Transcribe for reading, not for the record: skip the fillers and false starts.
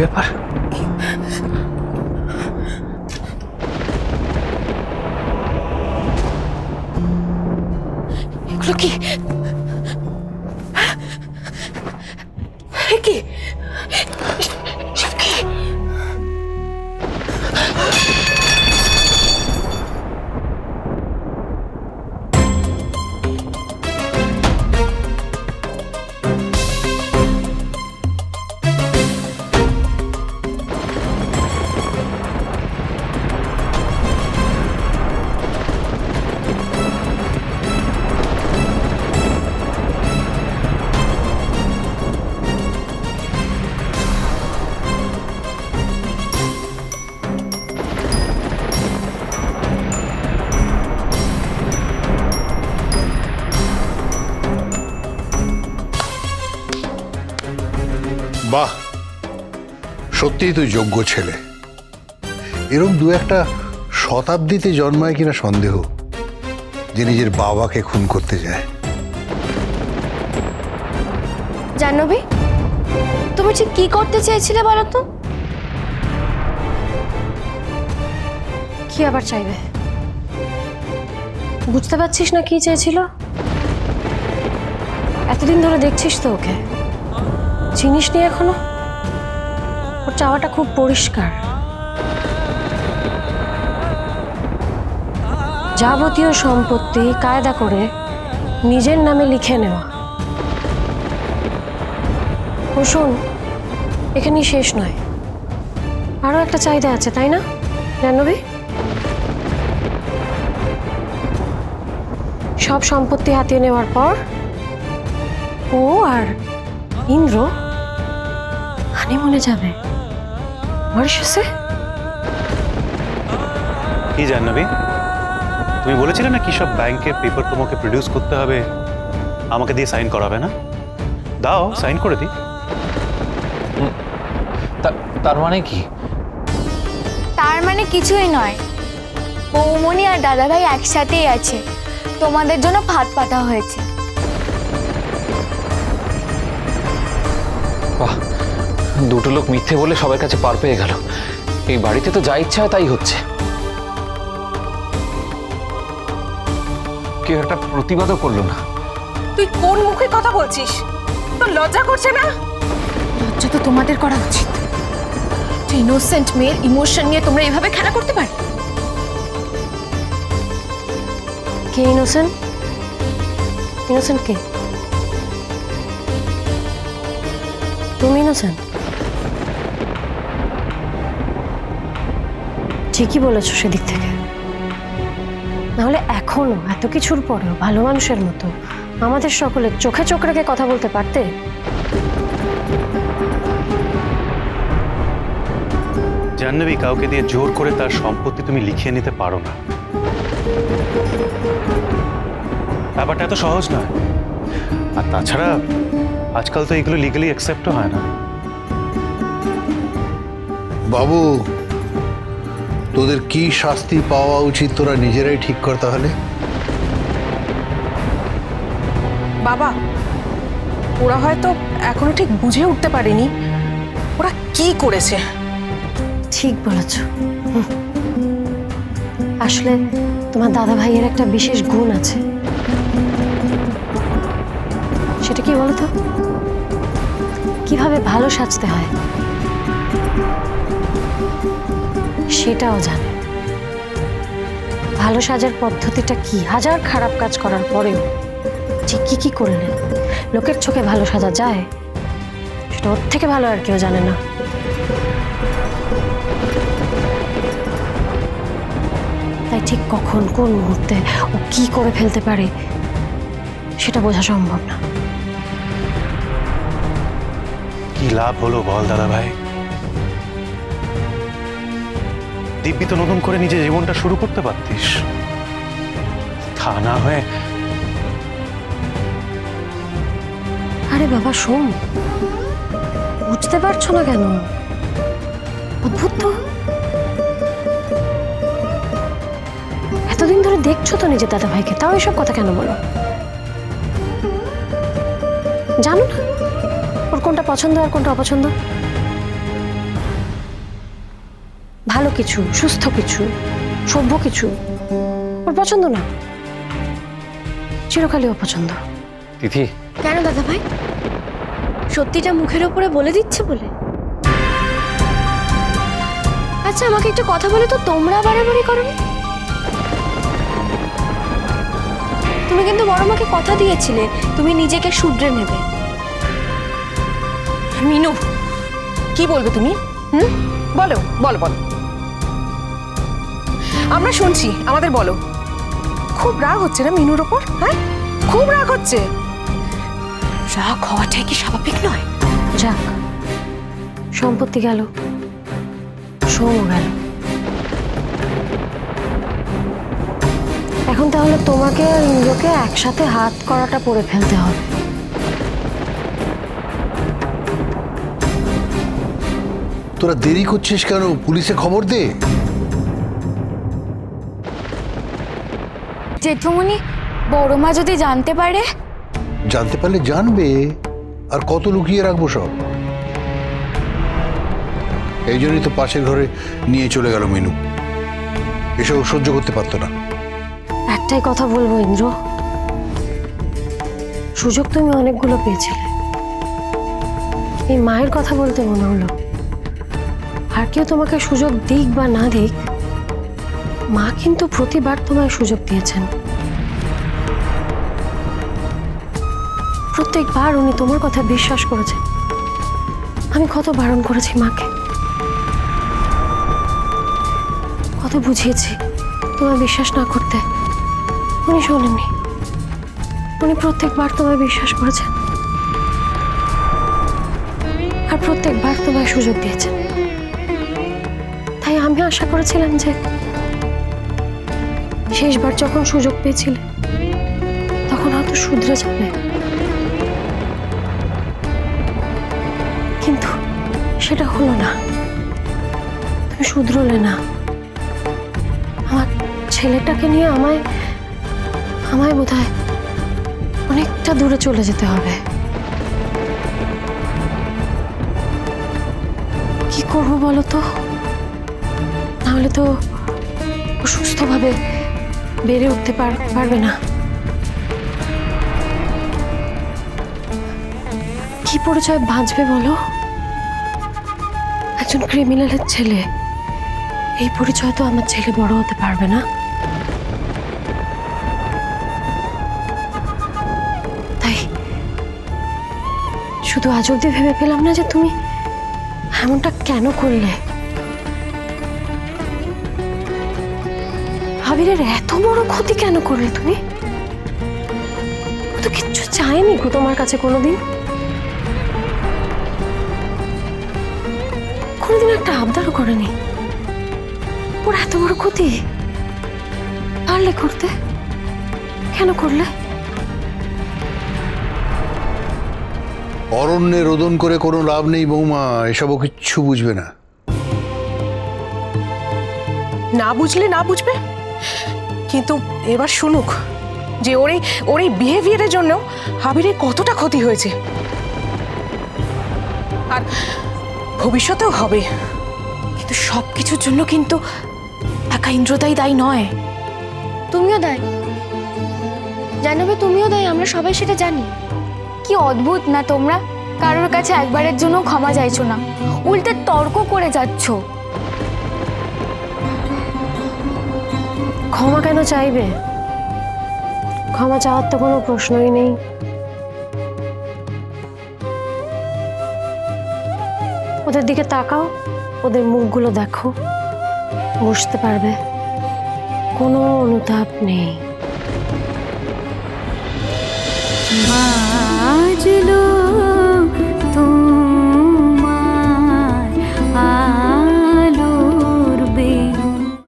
ব্যাপার? এগুলো কি? কি সব কি? বাহ, সত্যিই তুই যোগ্য ছেলে। এরকম দু একটা শতাব্দীতে জন্মায় কিনা সন্দেহ যে নিজের বাবাকে খুন করতে যায়। জাহ্নবী, তুমি ঠিক কি করতে চেয়েছিলে বলো তো? কি আবার চাইবে? বুঝতে পারছিস না কি চেয়েছিল? এতদিন ধরে দেখছিস তো ওকে, চিনিস নি এখনো? ওর চাওয়াটা খুব পরিষ্কার, যাবতীয় সম্পত্তি কায়দা করে নিজের নামে লিখে নেওয়া। ও শোন, এখানেই শেষ নয়, আরো একটা চাহিদা আছে, তাই না জাহ্নবী? সব সম্পত্তি হাতিয়ে নেওয়ার পর ও আর ইন্দ্র হানিমুনে যাবে মরিশাসে। কি জাহ্নবী, তুমি বলেছিলে না কি সব ব্যাংকের পেপার তোমাকে প্রডিউস করতে হবে, আমাকে দিয়ে সাইন করাবে না? দাও, সাইন করে দিই। তার মানে কি? তার মানে কিছুই নয়, বৌমনি আর দাদাভাই একসাথেই আছে, তোমাদের জন্য ভাত পাতা হয়েছে। বাহ, দুটো লোক মিথ্যে বলে সবার কাছে পার পেয়ে গেল। এই বাড়িতে তো যা ইচ্ছা হয় তাই হচ্ছে। কেউ একটা প্রতিবাদও করলো না। তুই কোন মুখে কথা বলছিস? তোর লজ্জা করছে না? লজ্জা তো তোমাদের করা উচিত। ইনোসেন্ট মেয়ের ইমোশন নিয়ে তোমরা এভাবে খেলা করতে পারো? কে ইনোসেন্ট? ইনোসেন্ট কে? তুমি ইনোসেন্ট? ঠিকই বলেছো সেদিক থেকে। নাহলে এখনো এত কিছুর পরেও ভালো মানুষের মতো আমাদের সকলের চোখে চোখ রেখে কথা বলতে পারতে। জাহ্নবী, কাউকে দিয়ে জোর করে তার সম্পত্তি তুমি লিখিয়ে নিতে পারো না। ব্যাপারটা এত সহজ নয়। আর তাছাড়া আজকাল তো এগুলো লিগালি অ্যাকসেপ্টও হয় না। বাবু, তোদের কি শাস্তি পাওয়া উচিত তোরা নিজেরাই ঠিক কর তাহলে। বাবা, ওরা হয়তো এখনো ঠিক বুঝে উঠতে পারেনি ওরা কি করেছে। ঠিক বলেছ। আসলে তোমার দাদা ভাইয়ের একটা বিশেষ গুণ আছে, সেটা কি বলতো? কিভাবে ভালো সাজতে হয় সেটাও জানে। ভালো সাজার পদ্ধতিটা কি, হাজার খারাপ কাজ করার পরেও ঠিক কি করলে লোকের চোখে ভালো সাজা যায় সেটা ওর থেকে ভালো আর কেউ জানে না। তাই ঠিক কখন কোন মুহূর্তে ও কি করে ফেলতে পারে সেটা বোঝা সম্ভব না। কি লাভ হলো বল দাদা ভাই? দিব্যি তো নতুন করে নিজের জীবনটা শুরু করতে পারতিস, তা না হয়ে। আরে বাবা শোন, বুঝতে পারছো না কেন? অদ্ভুত তো। এতদিন ধরে দেখছো তো নিজের দাদা ভাইকে, তাও এসব কথা কেন বলো? জানো না ওর কোনটা পছন্দ আর কোনটা অপছন্দ? ভালো কিছু, সুস্থ কিছু, সভ্য কিছু ওর পছন্দ না, চিরকালই অপছন্দ। তিথি, কেন দাদা ভাই, সত্যিটা মুখের ওপরে বলে দিচ্ছে বলে? আচ্ছা আমাকে একটা কথা বলে তো, তোমরা বাড়াবাড়ি করো না? তুমি কিন্তু বড় মাকে কথা দিয়েছিলে তুমি নিজেকে শুধরে নেবে। মিনু, কি বলবে তুমি? বলো বলো বলো, আমরা শুনছি, আমাদের বলো। খুব রাগ হচ্ছে না মিনুর ওপর? হ্যাঁ, খুব রাগ হচ্ছে। রাগ হওয়াটাই কি স্বাভাবিক নয়? যাক, সম্পত্তি গেল, সোমও গেল। এখন তাহলে তোমাকে আর ইন্দ্রকে একসাথে হাত করাটা পরে ফেলতে হবে। তোরা দেরি করছিস কেন? পুলিশে খবর দে। জেঠুমনি, বড় মা যদি জানতে পারে? জানতে পারলে জানবে, আর কত লুকিয়ে রাখবো সব। এই জন্যই তো পাশের ঘরে নিয়ে চলে গেল মিনু, এসব সহ্য করতে পারতো না। একটাই কথা বলবো ইন্দ্র, সুযোগ তুমি অনেকগুলো পেয়েছিলে, এই মায়ের কথা বলতে মনে হলো আর কেউ তোমাকে সুযোগ দিক বা না দিক, মা কিন্তু প্রতিবার তোমায় সুযোগ দিয়েছেন। প্রত্যেকবার উনি তোমার কথা বিশ্বাস করেছেন। আমি কত বারণ করেছি মাকে, কত বুঝিয়েছি তোমায় বিশ্বাস না করতে, উনি শোনেননি। উনি প্রত্যেকবার তোমায় বিশ্বাস করেছেন আর প্রত্যেকবার তোমায় সুযোগ দিয়েছেন। তাই আমি আশা করেছিলাম যে শেষবার যখন সুযোগ পেয়েছিলে তখন হয়তো শুধরে যাবে, কিন্তু সেটা হলো না। তুমি শুধরোলে না। আমার ছেলেটাকে নিয়ে আমায় বোধহয় অনেকটা দূরে চলে যেতে হবে। কি করবো বলো তো? নাহলে তো সুস্থভাবে বেড়ে উঠতে পারবে না। কি পরিচয় বাঁচবে বলো? একজন ক্রিমিনালের ছেলে, এই পরিচয় তো আমার ছেলে বড় হতে পারবে না। তাই শুধু আজ অব্দি ভেবে পেলাম না যে তুমি এমনটা কেন করলে। আবিরের এত বড় ক্ষতি কেন করলে তুমি? ও তো কিচ্ছু চায়নি গো তোমার কাছে কোনোদিন। কোনোদিন একটা আবদারও করেনি। ওর এত বড় ক্ষতি পারলে করতে, কেন করলে? অরণ্যে রোদন করে কোনো লাভ নেই বৌমা, এসবও কিচ্ছু বুঝবে না। না বুঝলে না বুঝবে, কিন্তু এবার শুনুক যে ওর এই বিহেভিয়ারের জন্য আবিরের কতটা ক্ষতি হয়েছে, আর ভবিষ্যতেও হবে। কিন্তু সবকিছুর জন্য কিন্তু একা ইন্দ্রদাই দায়ী নয়। তুমিও দায়ী, জানবে তুমিও দায়ী, আমরা সবাই সেটা জানি। কি অদ্ভুত না তোমরা, কারোর কাছে একবারের জন্য ক্ষমা চাইছো না, উল্টে তর্ক করে যাচ্ছ। ক্ষমা কেন চাইবে? ক্ষমা চাওয়ার তো কোনো প্রশ্নই নেই। ওদের দিকে তাকাও, ওদের মুখগুলো দেখো, বুঝতে পারবে কোনো অনুতাপ নেই। বাজলো